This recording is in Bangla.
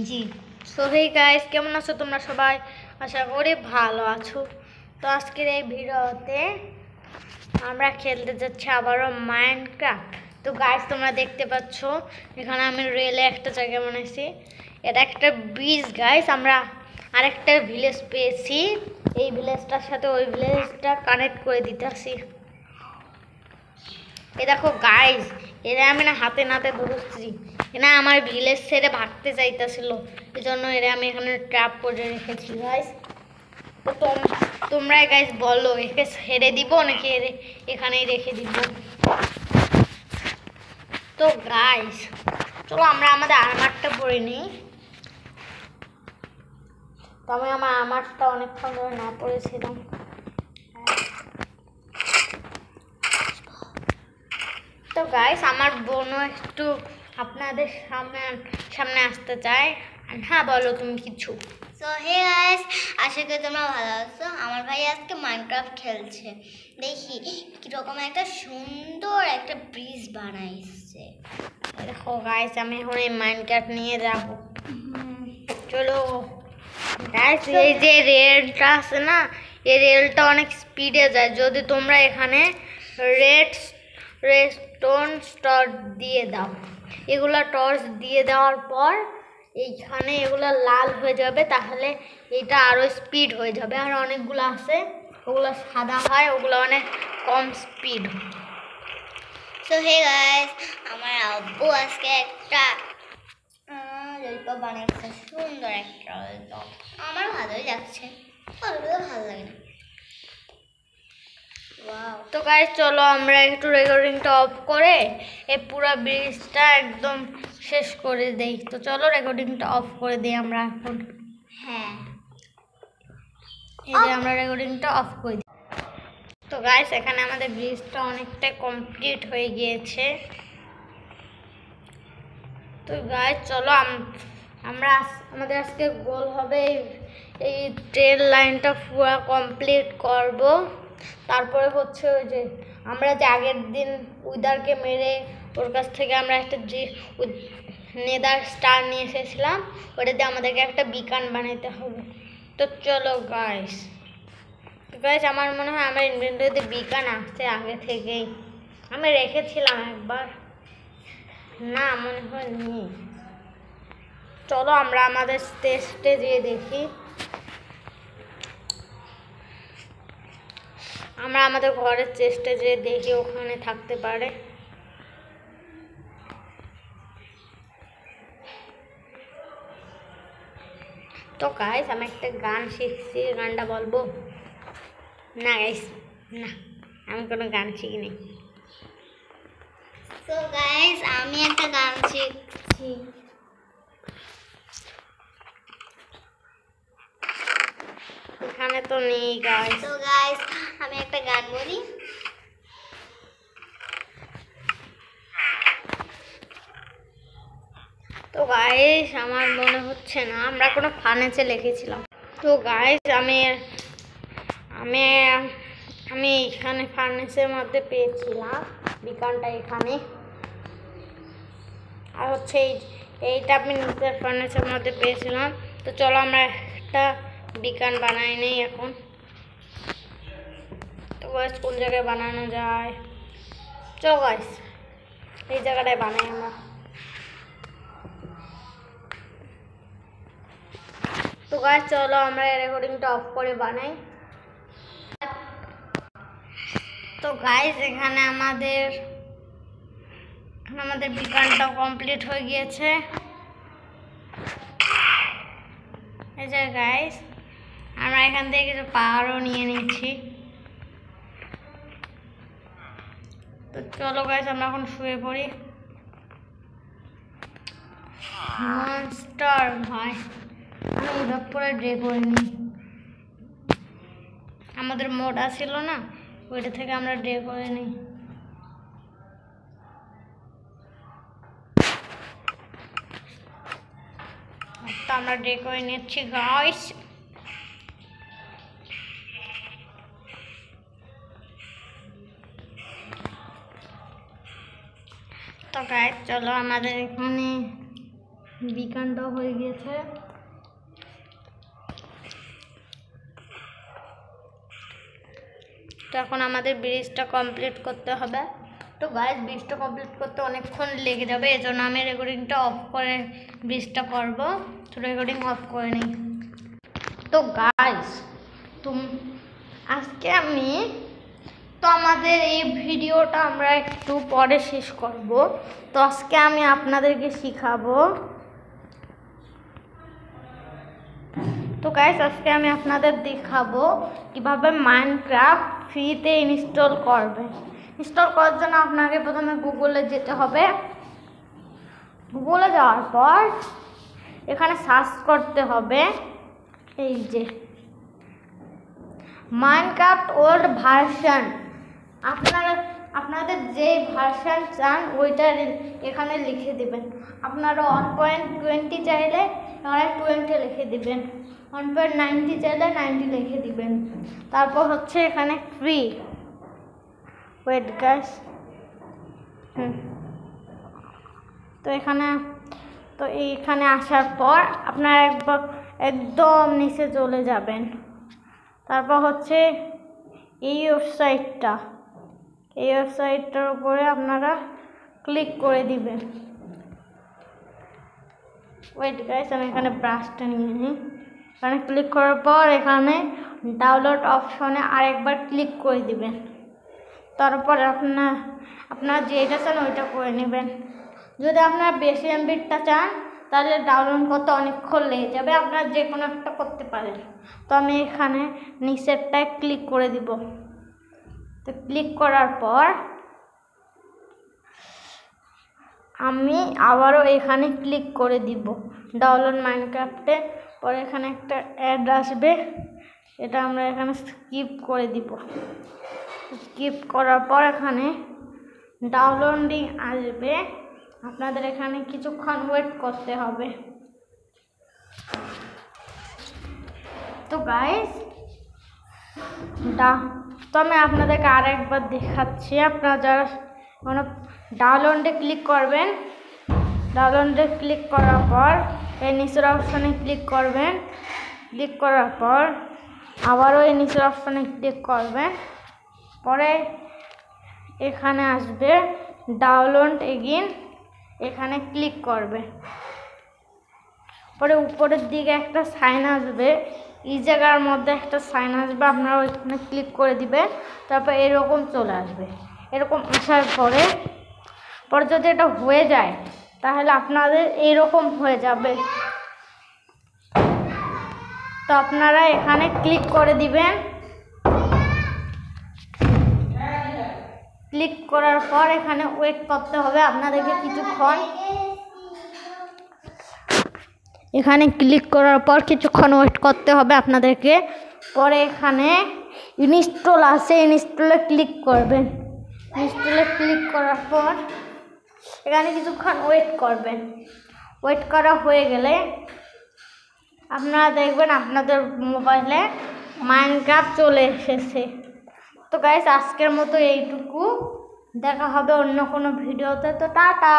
জি। সো হে গাইস, কেমন আছো তোমরা সবাই? আশা করি ভালো আছো। তো আজকের এই ভিডিওতে আমরা খেলতে যাচ্ছি আবারও মাইনক্রাফট। তো গাইস, তোমরা দেখতে পাচ্ছ এখানে আমি রেলে একটা জায়গা বানাইছি। এটা একটা ব্রিজ গাইস। আমরা আরেকটা ভিলেজ পেয়েছি, এই ভিলেজটার সাথে ওই ভিলেজটা কানেক্ট করে দিতেছি। এ দেখো গাইস, এরা আমি না হাতে নাতে ধরছি। এরা আমার ভিলেজ ছেড়ে ভাগতে চাইতেছিল, এই জন্য এরা আমি এখানে ট্র্যাপ করে রেখেছি গাইস। তো তোমরা গাইস বলো, একে ছেড়ে দিব নাকি এখানেই রেখে দিব? তো গাইস চলো আমরা আমাদের আর্মারটা পরে নিই। তো আমি আমার আর্মারটা অনেকক্ষণ ধরে না পরেছিলাম। তো গাইস, আমার বোনও একটু আপনাদের সামনে আসতে চায়। হ্যাঁ বলো তুমি কিছু। সো হে গাইস, আশা করি তোমরা ভালো আছো। আমার ভাই আজকে মাইনক্রাফট খেলছে, দেখি কিরকম একটা সুন্দর একটা ব্রিজ বানাইছে। দেখো গাইস, আমি এখন এই মাইনক্রাফট নিয়ে যাব। চলো গাইস, এই যে রেলটা আছে না, এই রেলটা অনেক স্পিডে যায়। যদি তোমরা এখানে রেডস্টোন টর্চ দিয়ে দাও, এগুলা টর্চ দিয়ে দেওয়ার পর এইখানে এগুলো লাল হয়ে যাবে, তাহলে এটা আরও স্পিড হয়ে যাবে। আর অনেকগুলো আছে ওগুলো সাদা হয়, ওগুলো অনেক কম স্পিড। সো হে গাইস, আমার আব্বু আজকে একটা ললিপপ বানিয়েছে, সুন্দর একটা ললিপপ। আমার ভালোই লাগছে, অতটা ভালো লাগে না। ওয়াও। তো গাইস চলো আমরা একটু রেকর্ডিংটা অফ করে এই পুরো ব্রিজটা একদম শেষ করে দেই। তো চলো রেকর্ডিংটা অফ করে দিই আমরা এখন। হ্যাঁ, এই যে আমরা রেকর্ডিংটা অফ করে দিই। তো গাইস, এখানে আমাদের ব্রিজটা অনেকটা কমপ্লিট হয়ে গিয়েছে। তো গাইস চলো আমরা আমাদের আজকে গোল হবে এই ট্রেন লাইনটা পুরো কমপ্লিট করব। তারপরে হচ্ছে ওই যে আমরা যে আগের দিন উইদারকে মেরে ওর কাছ থেকে আমরা একটা যে নেদার স্টার নিয়ে এসেছিলাম, ওটাতে আমাদেরকে একটা বিকান বানাইতে হবে। তো চলো গাইস। গাইস আমার মনে হয় আমার ইনভেন্টরিতে বিকান আসছে আগে থেকেই, আমি রেখেছিলাম একবার, না মনে হয় নেই। চলো আমরা আমাদের স্টেজে যেয়ে দেখি। আমরা আমাদের ঘরের চেষ্টা যেয়ে দেখি ওখানে থাকতে পারে। তো গাইস আমি একটা গান শিখছি, গানটা বলবো? না গাইস, না, আমি কোনো গান শিখিনি। সো গাইস আমি একটা গান শিখছি। এখানে তো নেই গাইস। তো গাইস আমি একটা গান বলি। তো গাইস আমার মনে হচ্ছে না, আমরা কোনো ফানেছে লিখেছিলাম। তো গাইস আমি আমি আমি এখানে ফার্নেসের মধ্যে পেয়েছিলাম বিকানটা এখানে। আর হচ্ছে এইটা আমি নিচের ফার্নেসের মধ্যে পেয়েছিলাম। তো চলো আমরা একটা বিকান বানাই নেই এখন। তো গাইস কোন জায়গায় বানানো যায়? চলো গাইস এই জায়গাটায় বানাই আমরা। তো গাইস চলো আমরা রেকর্ডিংটা অফ করে বানাই। তো গাইস এখানে আমাদের বিকানটা কমপ্লিট হয়ে গিয়েছে। এই যে গাইস আমরা এখান থেকে কিছু পাহাড়ও নিয়ে নিচ্ছি। তো চলো গাইস আমরা এখন শুয়ে পড়ি। মনস্টার ভাই, আমি এবার পরে ড্রে করে নিই। আমাদের মোড ছিল না, ওইটা থেকে আমরা ড্রে করে নিই। তো আমরা ড্রে করে নিচ্ছি গাইস। তো গাইস চলো আমাদের এখানে বিকানটাও হয়ে গিয়েছে। তো এখন আমাদের ব্রিজটা কমপ্লিট করতে হবে। তো গাইস ব্রিজটা কমপ্লিট করতে অনেকক্ষণ লেগে যাবে, এজন্য আমি রেকর্ডিংটা অফ করে ব্রিজটা করব। তো রেকর্ডিং অফ করে নিই। তো গাইস আজকে আমি আমাদের এই ভিডিওটা আমরা একটু পরে শেষ করব। তো আজকে আমি আপনাদেরকে শিখাবো। তো গাইস আজকে আমি আপনাদের দেখাবো কিভাবে মাইনক্রাফট ফ্রিতে ইনস্টল করবে। ইনস্টল করার জন্য আপনাকে প্রথমে গুগলে যেতে হবে। গুগলে যাওয়ার পর এখানে সার্চ করতে হবে এই যে মাইনক্রাফট ওল্ড ভার্সন। আপনাদের যে ভার্সন চান ওইটা এখানে লিখে দিবেন। আপনারা 1.20 চাইলে এখানে 20 লিখে দিবেন, 1.90 চাইলে 90 লিখে দিবেন। তারপর হচ্ছে এখানে ফ্রি, ওয়েট গাইস, তো এইখানে আসার পর আপনারা একদম নিচে চলে যাবেন। তারপর হচ্ছে এই ওয়েবসাইটটার উপরে আপনারা ক্লিক করে দিবেন। ওয়েট গাইস, আমি এখানে ব্রাশটা নিয়ে নিই। এখানে ক্লিক করার পর এখানে ডাউনলোড অপশনে আরেকবার ক্লিক করে দিবেন। তারপর আপনার যেটা চান ওইটা করে নেবেন। যদি আপনার বেশি এমবিটা চান তাহলে ডাউনলোড করতে অনেকক্ষণ লেগে যাবে, আপনারা যে কোনো একটা করতে পারেন। তো আমি এখানে নিচেরটায় ক্লিক করে দিব। তো ক্লিক করার পর আমি আবারও এখানে ক্লিক করে দিব ডাউনলোড মাইনক্রাফটে। পরে এখানে একটা অ্যাড আসবে, এটা আমরা এখানে স্কিপ করে দিব। স্কিপ করার পর এখানে ডাউনলোডিং আসবে, আপনাদের এখানে কিছুক্ষণ ওয়েট করতে হবে। তো গাইস তো আমি আপনাদেরকে আরেকবার দেখাচ্ছি। আপনারা যারা ডাউনলোডে ক্লিক করবেন, ডাউনলোডে ক্লিক করার পর এই নিচের অপশানে ক্লিক করবেন। ক্লিক করার পর আবারও এই নিচের অপশানে ক্লিক করবেন। পরে এখানে আসবে ডাউনলোড এগেইন, এখানে ক্লিক করবে। পরে উপরের দিকে একটা সাইন আসবে, এই জায়গার মধ্যে একটা সাইন আসবে, আপনারা ওইখানে ক্লিক করে দিবেন। তারপর এরকম চলে আসবে। এরকম আসার পরে যদি এটা হয়ে যায় তাহলে আপনাদের এইরকম হয়ে যাবে। তো আপনারা এখানে ক্লিক করে দিবেন। ক্লিক করার পর এখানে ওয়েট করতে হবে আপনাদেরকে কিছুক্ষণ। এখানে ক্লিক করার পর কিছুক্ষণ ওয়েট করতে হবে আপনাদেরকে। পরে এখানে ইনস্টল আছে, ইনস্টলে ক্লিক করবেন। ইনস্টলে ক্লিক করার পর এখানে কিছুক্ষণ ওয়েট করবেন। ওয়েট করা হয়ে গেলে আপনারা দেখবেন আপনাদের মোবাইলে মাইনক্রাফট চলে এসেছে। তো গাইস আজকের মতো এইটুকু, দেখা হবে অন্য কোনো ভিডিওতে। তো টাটা।